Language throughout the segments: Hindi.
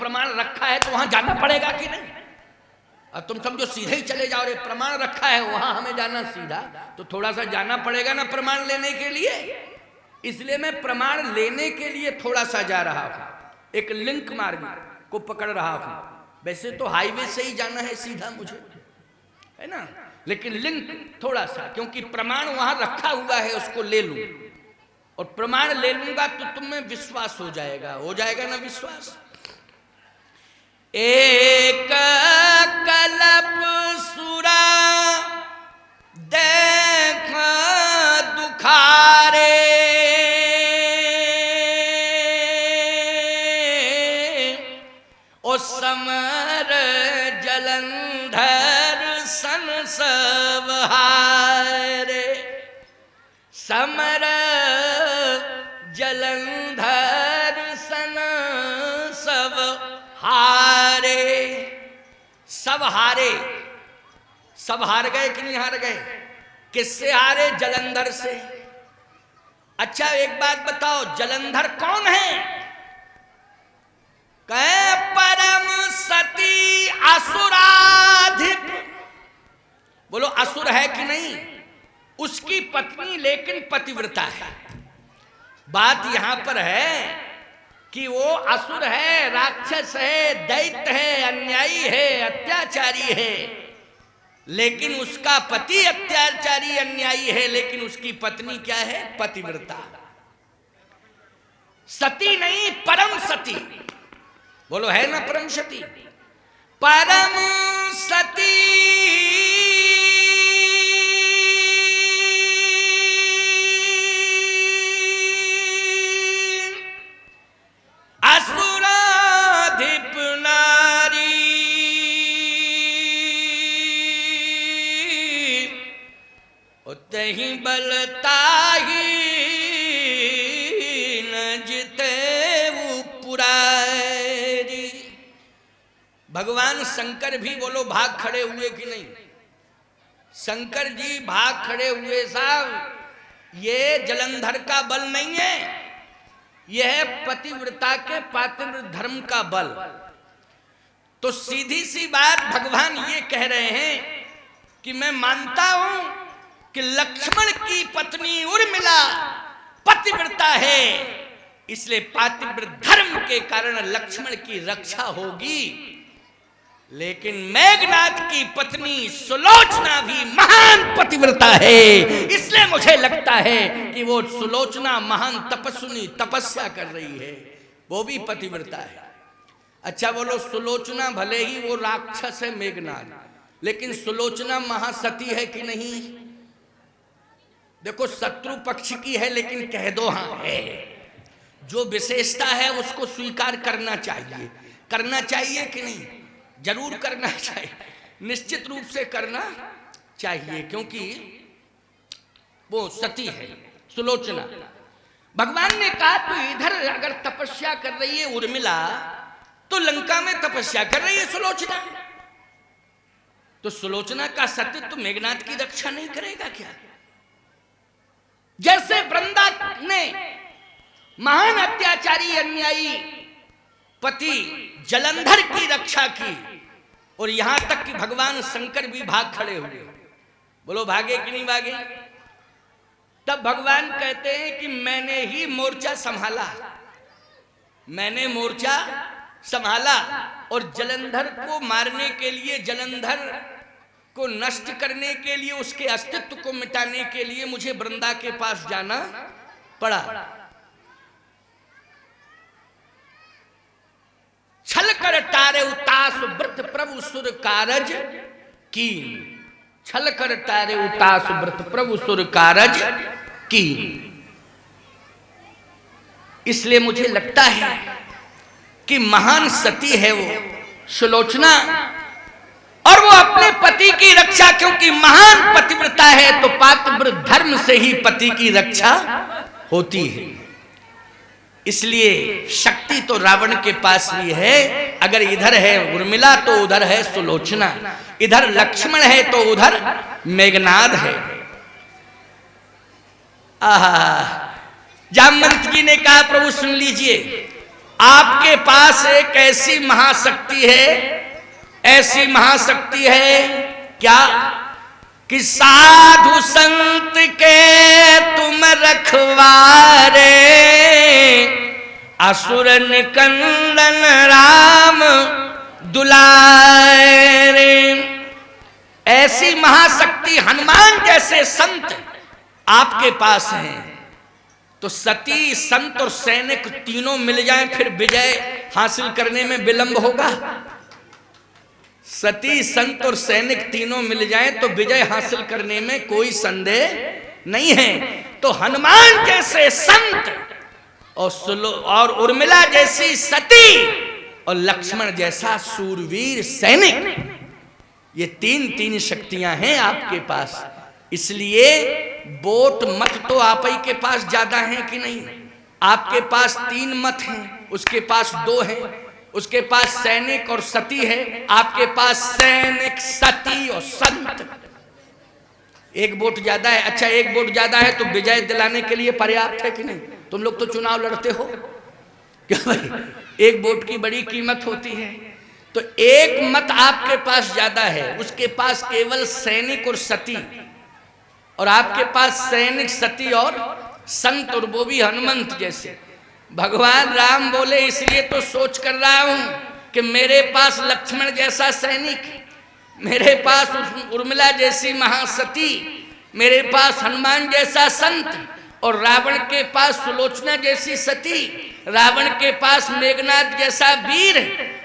प्रमाण रखा है तो वहां जाना पड़ेगा कि नहीं? अब तुम समझो सीधे ही चले जाओ, रे प्रमाण रखा है वहां हमें जाना सीधा, तो थोड़ा सा जाना पड़ेगा ना प्रमाण लेने के लिए। इसलिए मैं प्रमाण लेने के लिए थोड़ा सा जा रहा हूं, एक लिंक मार्ग को पकड़ रहा हूं। वैसे तो हाईवे से ही जाना है सीधा मुझे, है ना, लेकिन लिंक थोड़ा सा, क्योंकि प्रमाण वहां रखा हुआ है उसको ले लूं, और प्रमाण ले लूंगा तो तुम में विश्वास हो जाएगा ना विश्वास। एक कल्प सुरा देख दुखारे, ओ समर जलंधर सन सब हारे, समर जलंधर सन सब हारे। सब हारे, सब हार गए कि नहीं हार गए? किससे हारे? जलंधर से। अच्छा एक बात बताओ, जलंधर कौन है? कहे परम सती असुराधिप। बोलो असुर है कि नहीं? उसकी पत्नी लेकिन पतिव्रता है। बात यहां पर है कि वो असुर है, राक्षस है, दैत्य है, अन्यायी है, अत्याचारी है, लेकिन उसका पति अत्याचारी अन्यायी है, लेकिन उसकी पत्नी क्या है? पतिव्रता। सती नहीं, परम सती। बोलो है ना परम सती? परम सती असुराधिप नारी, उतहि बलताही न जिते पुरारी। भगवान शंकर भी बोलो भाग खड़े हुए कि नहीं? शंकर जी भाग खड़े हुए साहब। ये जलंधर का बल नहीं है, यह पतिव्रता के पातिव्रत धर्म का बल। तो सीधी सी बात भगवान ये कह रहे हैं कि मैं मानता हूं कि लक्ष्मण की पत्नी उर्मिला पतिव्रता है, इसलिए पातिव्रत धर्म के कारण लक्ष्मण की रक्षा होगी, लेकिन मेघनाद की पत्नी सुलोचना भी महान पतिव्रता है, इसलिए मुझे लगता है कि वो सुलोचना महान तपस्विनी तपस्या कर रही है, वो भी पतिव्रता है। अच्छा बोलो, सुलोचना भले ही वो राक्षस है मेघनाद, लेकिन सुलोचना महासती है कि नहीं? देखो शत्रु पक्ष की है, लेकिन कह दो हाँ है। जो विशेषता है उसको स्वीकार करना चाहिए। करना चाहिए कि नहीं? जरूर करना चाहिए, निश्चित रूप से करना चाहिए, क्योंकि वो सती है सुलोचना। भगवान ने कहा तो इधर अगर तपस्या कर रही है उर्मिला, तो लंका में तपस्या कर रही है सुलोचना। तो सुलोचना का सतीत्व मेघनाद की रक्षा नहीं करेगा क्या? जैसे वृंदा ने महान अत्याचारी अन्यायी पति जलंधर की रक्षा की, और यहां तक कि भगवान शंकर भी भाग खड़े हुए। बोलो भागे कि नहीं भागे? तब भगवान कहते हैं कि मैंने ही मोर्चा संभाला, मैंने मोर्चा संभाला, और जलंधर को मारने के लिए, जलंधर को नष्ट करने के लिए, उसके अस्तित्व को मिटाने के लिए मुझे वृंदा के पास जाना पड़ा। छल कर तारे उतास व्रत प्रभु सुर कारज की, छल कर तारे उतास व्रत प्रभु सुर कारज की। इसलिए मुझे लगता है कि महान सती है वो सुलोचना, और वो अपने पति की रक्षा, क्योंकि महान पतिव्रता है तो पातिव्रत धर्म से ही पति की रक्षा होती है। इसलिए शक्ति तो रावण के पास भी है, अगर इधर है उर्मिला तो उधर है सुलोचना, इधर लक्ष्मण है तो उधर मेघनाद है। आहा, जामवंत जी ने कहा प्रभु सुन लीजिए, आपके पास एक ऐसी महाशक्ति है, ऐसी महाशक्ति है क्या कि साधु संत के तुम रखवारे, असुर निकंदन राम दुलारे। ऐसी महाशक्ति हनुमान जैसे संत आपके पास हैं, तो सती संत और सैनिक तीनों मिल जाएं फिर विजय हासिल करने में विलंब होगा? सती संत और सैनिक तीनों मिल जाएं तो विजय हासिल करने में कोई संदेह नहीं है। तो हनुमान जैसे संत और उर्मिला जैसी सती और लक्ष्मण जैसा सूरवीर सैनिक, ये तीन शक्तियां हैं आपके पास। इसलिए वोट मत तो आप ही के पास ज्यादा हैं कि नहीं? आपके पास 3 मत हैं, उसके पास 2 हैं, उसके पास सैनिक और सती है, आपके पास सैनिक सती और संत। 1 वोट ज्यादा है। अच्छा 1 वोट ज्यादा है तो विजय दिलाने के लिए पर्याप्त है कि नहीं? तुम लोग तो चुनाव लड़ते हो क्या भाई? 1 वोट की बड़ी कीमत होती है। तो 1 मत आपके पास ज्यादा है, उसके पास केवल सैनिक और सती, और आपके पास सैनिक सती और संत, और वो भी हनुमंत जैसे। भगवान राम बोले इसलिए तो सोच कर रहा हूं कि मेरे पास लक्ष्मण जैसा सैनिक, मेरे पास उर्मिला जैसी महासती, मेरे पास हनुमान जैसा संत, और रावण के पास सुलोचना जैसी सती, रावण के पास मेघनाथ जैसा वीर,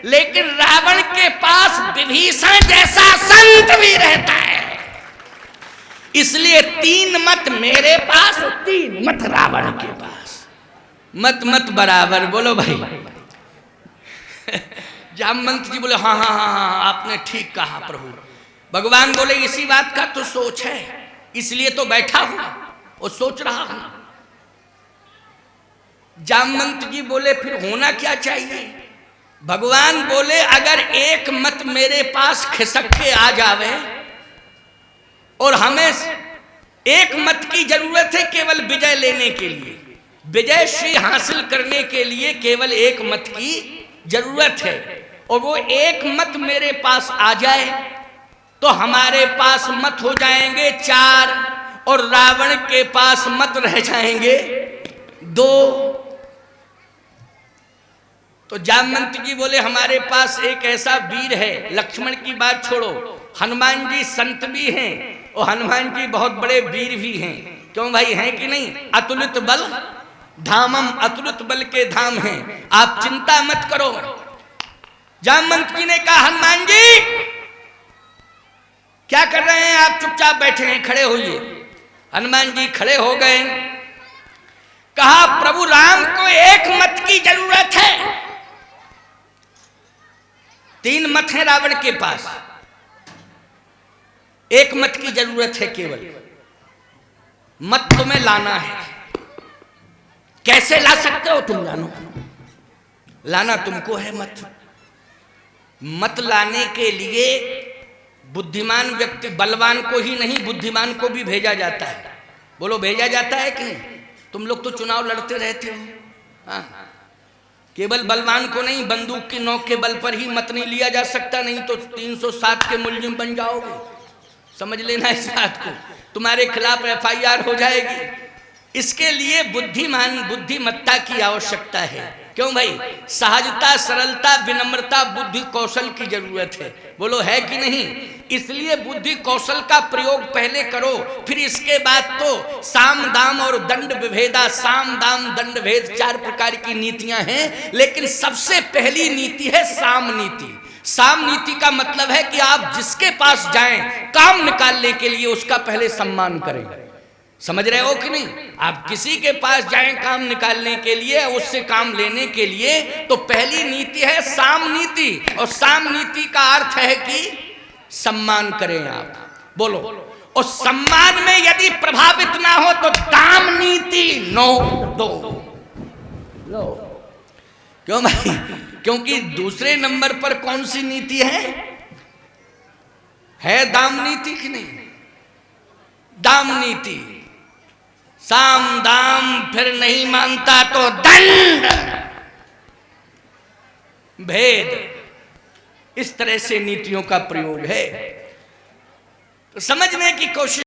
लेकिन रावण के पास विभीषण जैसा संत भी रहता है। इसलिए 3 मत मेरे पास और 3 मत रावण के पास। मत मत बराबर। बोलो भाई। जामवंत जी बोले हाँ हाँ हाँ हाँ आपने ठीक कहा प्रभु। भगवान बोले इसी बात का तो सोच है, इसलिए तो बैठा हूं और सोच रहा हूं। जामवंत जी बोले फिर होना क्या चाहिए? भगवान बोले अगर 1 मत मेरे पास खिसक के आ जावे, और हमें 1 मत की जरूरत है केवल विजय लेने के लिए, विजय श्री हासिल करने के लिए केवल 1 मत की जरूरत है, और वो 1 मत मेरे पास आ जाए तो हमारे पास मत हो जाएंगे 4, और रावण के पास मत रह जाएंगे 2। तो जामवंत जी बोले हमारे पास एक ऐसा वीर है, लक्ष्मण की बात छोड़ो, हनुमान जी संत भी हैं और हनुमान जी बहुत बड़े वीर भी हैं। क्यों भाई, हैं कि नहीं? अतुलित बल धामम, अतुलित बल के धाम हैं, आप चिंता मत करो। जामवंत जी ने कहा हनुमान जी क्या कर रहे हैं आप? चुपचाप बैठे हैं, खड़े होइए। हनुमान जी खड़े हो गए। कहा प्रभु राम को 1 मत की जरूरत है, 3 मत है रावण के पास, 1 मत की जरूरत है केवल। मत तुम्हें लाना है। कैसे ला सकते हो तुम? जानो, लाना तुमको है मत। मत लाने के लिए बुद्धिमान व्यक्ति, बलवान को ही नहीं बुद्धिमान को भी भेजा जाता है। बोलो भेजा जाता है कि नहीं? तुम लोग तो चुनाव लड़ते रहते हो। हाँ, केवल बलवान को नहीं, बंदूक की नोक के बल पर ही मत नहीं लिया जा सकता, नहीं तो 307 के मुलजिम बन जाओगे। समझ लेना इस बात को, तुम्हारे खिलाफ FIR हो जाएगी। इसके लिए बुद्धिमत्ता की आवश्यकता है। क्यों भाई? सहजता, सरलता, विनम्रता, बुद्धि कौशल की जरूरत है। बोलो है कि नहीं? इसलिए बुद्धि कौशल का प्रयोग पहले करो, फिर इसके बाद तो साम दाम और दंड विभेदा, साम दाम दंड भेद 4 प्रकार की नीतियां हैं, लेकिन सबसे पहली नीति है साम नीति। साम नीति का मतलब है कि आप जिसके पास जाएं काम निकालने के लिए उसका पहले सम्मान करें। समझ रहे हो कि नहीं? आप किसी के पास जाएं काम निकालने के लिए, उससे काम लेने के लिए, तो पहली नीति है साम नीति, और साम नीति का अर्थ है कि सम्मान करें आप। बोलो, और सम्मान में यदि प्रभावित ना हो तो दाम नीति नो दो। क्यों भाई? क्योंकि दूसरे नंबर पर कौन सी नीति है दाम नीति की नहीं? दाम नीति। साम दाम, फिर नहीं मानता तो दंड। भेद। इस तरह से नीतियों का प्रयोग है। तो समझने की कोशिश